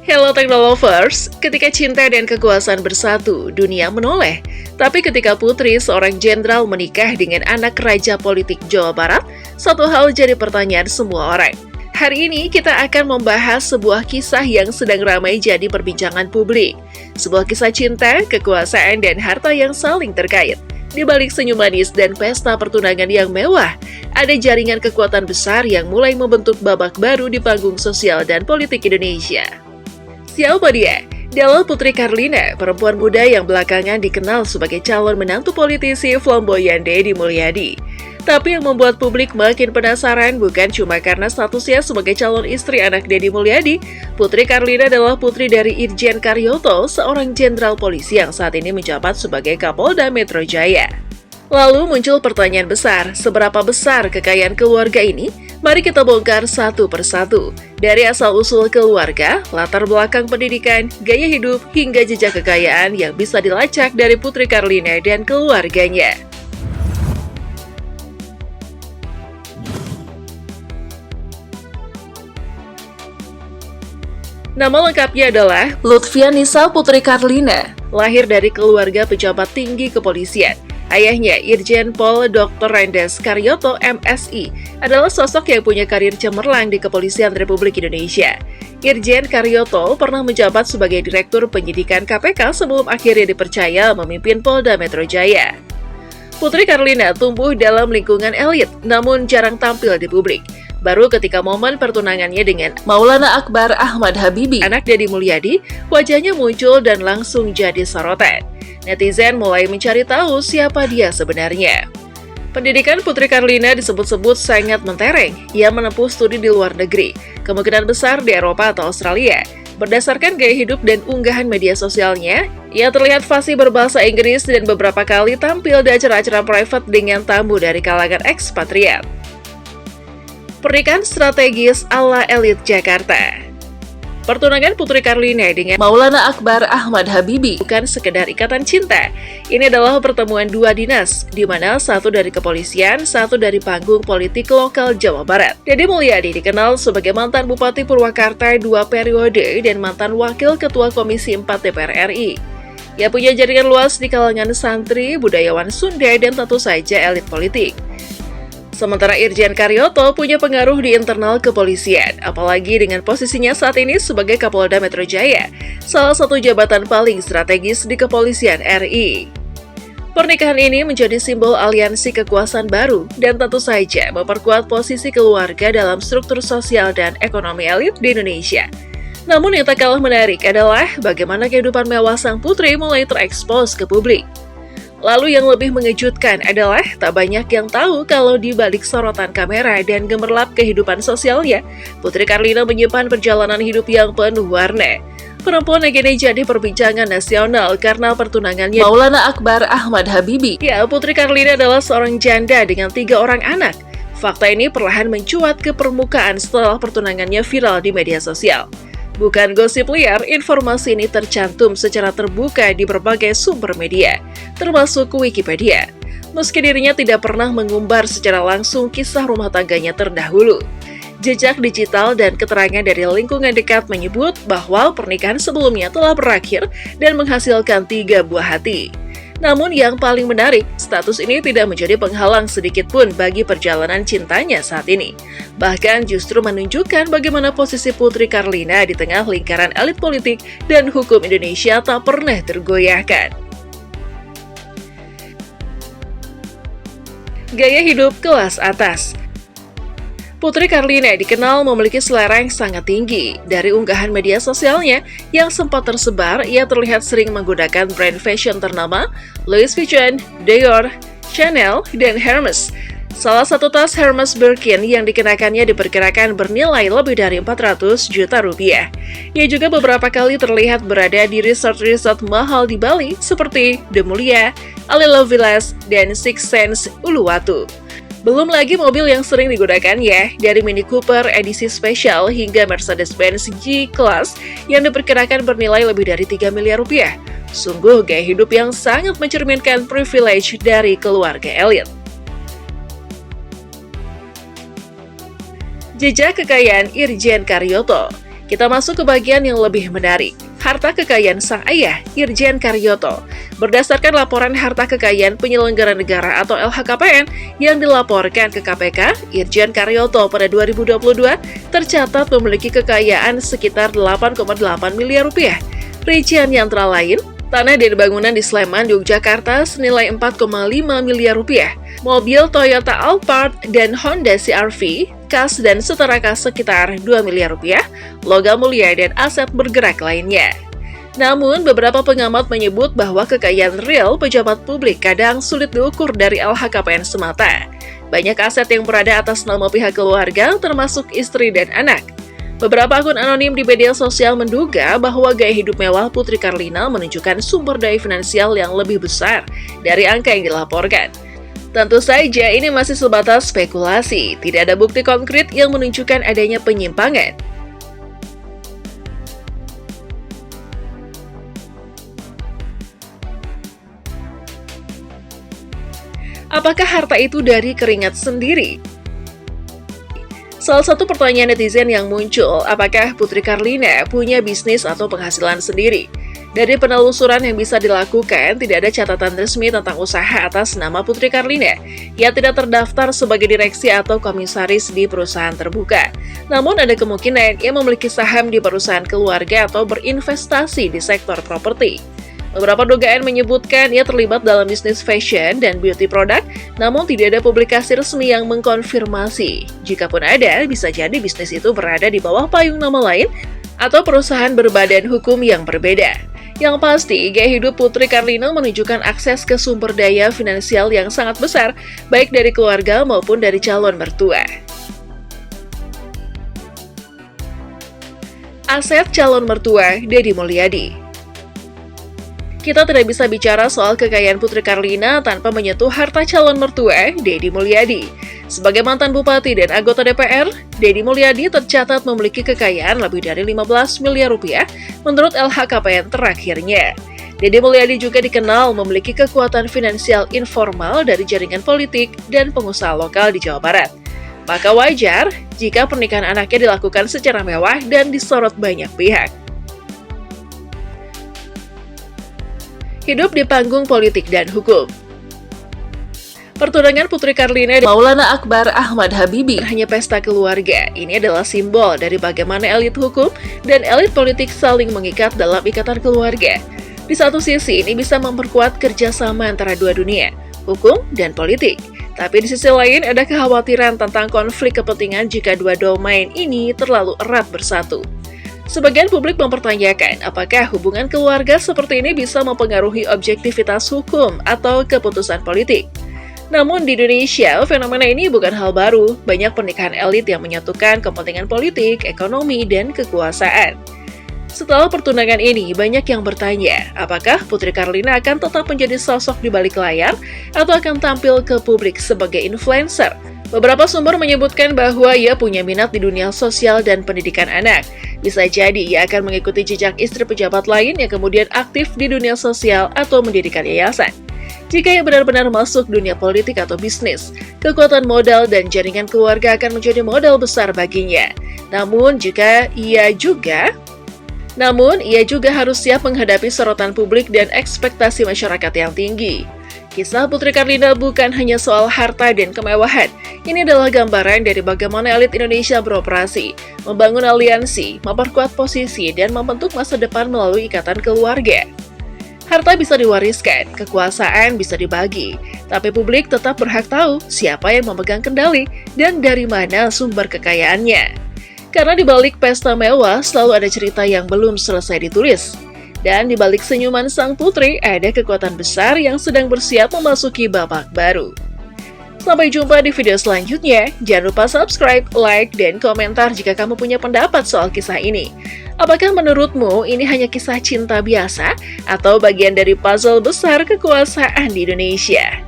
Hello Technolovers, ketika cinta dan kekuasaan bersatu, dunia menoleh. Tapi ketika Putri, seorang jenderal menikah dengan anak raja politik Jawa Barat, satu hal jadi pertanyaan semua orang. Hari ini kita akan membahas sebuah kisah yang sedang ramai jadi perbincangan publik. Sebuah kisah cinta, kekuasaan, dan harta yang saling terkait. Di balik senyum manis dan pesta pertunangan yang mewah, ada jaringan kekuatan besar yang mulai membentuk babak baru di panggung sosial dan politik Indonesia. Siapa dia? Adalah Putri Karlina, perempuan muda yang belakangan dikenal sebagai calon menantu politisi flamboyan Deddy Mulyadi. Tapi yang membuat publik makin penasaran bukan cuma karena statusnya sebagai calon istri anak Deddy Mulyadi. Putri Karlina adalah putri dari Irjen Karyoto, seorang jenderal polisi yang saat ini menjabat sebagai Kapolda Metro Jaya. Lalu muncul pertanyaan besar, seberapa besar kekayaan keluarga ini? Mari kita bongkar satu persatu. Dari asal-usul keluarga, latar belakang pendidikan, gaya hidup, hingga jejak kekayaan yang bisa dilacak dari Putri Karlina dan keluarganya. Nama lengkapnya adalah Lutfianisa Putri Karlina, lahir dari keluarga pejabat tinggi kepolisian. Ayahnya, Irjen Pol Dr. Rendes Karyoto, MSI, adalah sosok yang punya karir cemerlang di Kepolisian Republik Indonesia. Irjen Karyoto pernah menjabat sebagai Direktur Penyidikan KPK sebelum akhirnya dipercaya memimpin Polda Metro Jaya. Putri Karlina tumbuh dalam lingkungan elit, namun jarang tampil di publik. Baru ketika momen pertunangannya dengan Maulana Akbar Ahmad Habibie, anak Deddy Mulyadi, wajahnya muncul dan langsung jadi sorotan. Netizen mulai mencari tahu siapa dia sebenarnya. Pendidikan Putri Karlina disebut-sebut sangat mentereng. Ia menempuh studi di luar negeri, kemungkinan besar di Eropa atau Australia. Berdasarkan gaya hidup dan unggahan media sosialnya, ia terlihat fasih berbahasa Inggris dan beberapa kali tampil di acara-acara private dengan tamu dari kalangan ekspatriat. Pernikahan strategis ala elit Jakarta. Pertunangan Putri Karlina dengan Maulana Akbar Ahmad Habibie bukan sekedar ikatan cinta. Ini adalah pertemuan dua dinas, di mana satu dari kepolisian, satu dari panggung politik lokal Jawa Barat. Deddy Mulyadi dikenal sebagai mantan Bupati Purwakarta 2 periode dan mantan Wakil Ketua Komisi 4 DPR RI. Ia punya jaringan luas di kalangan santri, budayawan Sunda, dan tentu saja elit politik. Sementara Irjen Karyoto punya pengaruh di internal kepolisian, apalagi dengan posisinya saat ini sebagai Kapolda Metro Jaya, salah satu jabatan paling strategis di Kepolisian RI. Pernikahan ini menjadi simbol aliansi kekuasaan baru dan tentu saja memperkuat posisi keluarga dalam struktur sosial dan ekonomi elit di Indonesia. Namun yang tak kalah menarik adalah bagaimana kehidupan mewah sang putri mulai terekspos ke publik. Lalu yang lebih mengejutkan adalah tak banyak yang tahu kalau di balik sorotan kamera dan gemerlap kehidupan sosialnya, Putri Karlina menyimpan perjalanan hidup yang penuh warna. Perempuan yang kini jadi perbincangan nasional karena pertunangannya Maulana Akbar Ahmad Habibie. Ya, Putri Karlina adalah seorang janda dengan 3 orang anak. Fakta ini perlahan mencuat ke permukaan setelah pertunangannya viral di media sosial. Bukan gosip liar, informasi ini tercantum secara terbuka di berbagai sumber media, termasuk Wikipedia. Meski dirinya tidak pernah mengumbar secara langsung kisah rumah tangganya terdahulu. Jejak digital dan keterangan dari lingkungan dekat menyebut bahwa pernikahan sebelumnya telah berakhir dan menghasilkan 3 buah hati. Namun yang paling menarik, status ini tidak menjadi penghalang sedikit pun bagi perjalanan cintanya saat ini. Bahkan justru menunjukkan bagaimana posisi Putri Karlina di tengah lingkaran elit politik dan hukum Indonesia tak pernah tergoyahkan. Gaya hidup kelas atas. Putri Karlina dikenal memiliki selera yang sangat tinggi. Dari unggahan media sosialnya yang sempat tersebar, ia terlihat sering menggunakan brand fashion ternama Louis Vuitton, Dior, Chanel, dan Hermes. Salah satu tas Hermes Birkin yang dikenakannya diperkirakan bernilai lebih dari 400 juta rupiah. Ia juga beberapa kali terlihat berada di resort-resort mahal di Bali seperti The Mulia, Alila Villas, dan Six Sense Uluwatu. Belum lagi mobil yang sering digunakannya, dari Mini Cooper edisi spesial hingga Mercedes-Benz G-Class yang diperkirakan bernilai lebih dari 3 miliar rupiah. Sungguh gaya hidup yang sangat mencerminkan privilege dari keluarga elit. Jejak kekayaan Irjen Karyoto. Kita masuk ke bagian yang lebih menarik. Harta kekayaan sang ayah, Irjen Karyoto. Berdasarkan laporan harta kekayaan penyelenggara negara atau LHKPN yang dilaporkan ke KPK, Irjen Karyoto pada 2022 tercatat memiliki kekayaan sekitar 8,8 miliar rupiah. Rinciannya antara lain, tanah dan bangunan di Sleman, Yogyakarta senilai 4,5 miliar rupiah, mobil Toyota Alphard dan Honda CR-V, kas dan setara kas sekitar 2 miliar rupiah, logam mulia dan aset bergerak lainnya. Namun, beberapa pengamat menyebut bahwa kekayaan real pejabat publik kadang sulit diukur dari LHKPN semata. Banyak aset yang berada atas nama pihak keluarga, termasuk istri dan anak. Beberapa akun anonim di media sosial menduga bahwa gaya hidup mewah Putri Karlina menunjukkan sumber daya finansial yang lebih besar dari angka yang dilaporkan. Tentu saja ini masih sebatas spekulasi, tidak ada bukti konkret yang menunjukkan adanya penyimpangan. Apakah harta itu dari keringat sendiri? Salah satu pertanyaan netizen yang muncul, apakah Putri Karlina punya bisnis atau penghasilan sendiri? Dari penelusuran yang bisa dilakukan, tidak ada catatan resmi tentang usaha atas nama Putri Karlina. Ia tidak terdaftar sebagai direksi atau komisaris di perusahaan terbuka. Namun ada kemungkinan ia memiliki saham di perusahaan keluarga atau berinvestasi di sektor properti. Beberapa dugaan menyebutkan ia terlibat dalam bisnis fashion dan beauty product, namun tidak ada publikasi resmi yang mengkonfirmasi. Jikapun ada, bisa jadi bisnis itu berada di bawah payung nama lain atau perusahaan berbadan hukum yang berbeda. Yang pasti, gaya hidup Putri Karlina menunjukkan akses ke sumber daya finansial yang sangat besar, baik dari keluarga maupun dari calon mertua. Aset calon mertua Deddy Mulyadi. Kita tidak bisa bicara soal kekayaan Putri Karlina tanpa menyentuh harta calon mertua Deddy Mulyadi. Sebagai mantan bupati dan anggota DPR, Deddy Mulyadi tercatat memiliki kekayaan lebih dari 15 miliar rupiah menurut LHKPN terakhirnya. Deddy Mulyadi juga dikenal memiliki kekuatan finansial informal dari jaringan politik dan pengusaha lokal di Jawa Barat. Maka wajar jika pernikahan anaknya dilakukan secara mewah dan disorot banyak pihak. Hidup di panggung politik dan hukum. Pertunangan Putri Karlina dan Maulana Akbar Ahmad Habibie hanya pesta keluarga. Ini adalah simbol dari bagaimana elit hukum dan elit politik saling mengikat dalam ikatan keluarga. Di satu sisi, ini bisa memperkuat kerjasama antara dua dunia, hukum dan politik. Tapi di sisi lain, ada kekhawatiran tentang konflik kepentingan jika dua domain ini terlalu erat bersatu. Sebagian publik mempertanyakan apakah hubungan keluarga seperti ini bisa mempengaruhi objektivitas hukum atau keputusan politik. Namun di Indonesia, fenomena ini bukan hal baru. Banyak pernikahan elit yang menyatukan kepentingan politik, ekonomi, dan kekuasaan. Setelah pertunangan ini, banyak yang bertanya, apakah Putri Karlina akan tetap menjadi sosok di balik layar atau akan tampil ke publik sebagai influencer? Beberapa sumber menyebutkan bahwa ia punya minat di dunia sosial dan pendidikan anak. Bisa jadi ia akan mengikuti jejak istri pejabat lain yang kemudian aktif di dunia sosial atau mendirikan yayasan. Jika ia benar-benar masuk dunia politik atau bisnis, kekuatan modal dan jaringan keluarga akan menjadi modal besar baginya. Namun ia juga harus siap menghadapi sorotan publik dan ekspektasi masyarakat yang tinggi. Kisah Putri Karlina bukan hanya soal harta dan kemewahan. Ini adalah gambaran dari bagaimana elit Indonesia beroperasi, membangun aliansi, memperkuat posisi, dan membentuk masa depan melalui ikatan keluarga. Harta bisa diwariskan, kekuasaan bisa dibagi, tapi publik tetap berhak tahu siapa yang memegang kendali dan dari mana sumber kekayaannya. Karena di balik pesta mewah selalu ada cerita yang belum selesai ditulis. Dan di balik senyuman sang putri, ada kekuatan besar yang sedang bersiap memasuki babak baru. Sampai jumpa di video selanjutnya. Jangan lupa subscribe, like, dan komentar jika kamu punya pendapat soal kisah ini. Apakah menurutmu ini hanya kisah cinta biasa atau bagian dari puzzle besar kekuasaan di Indonesia?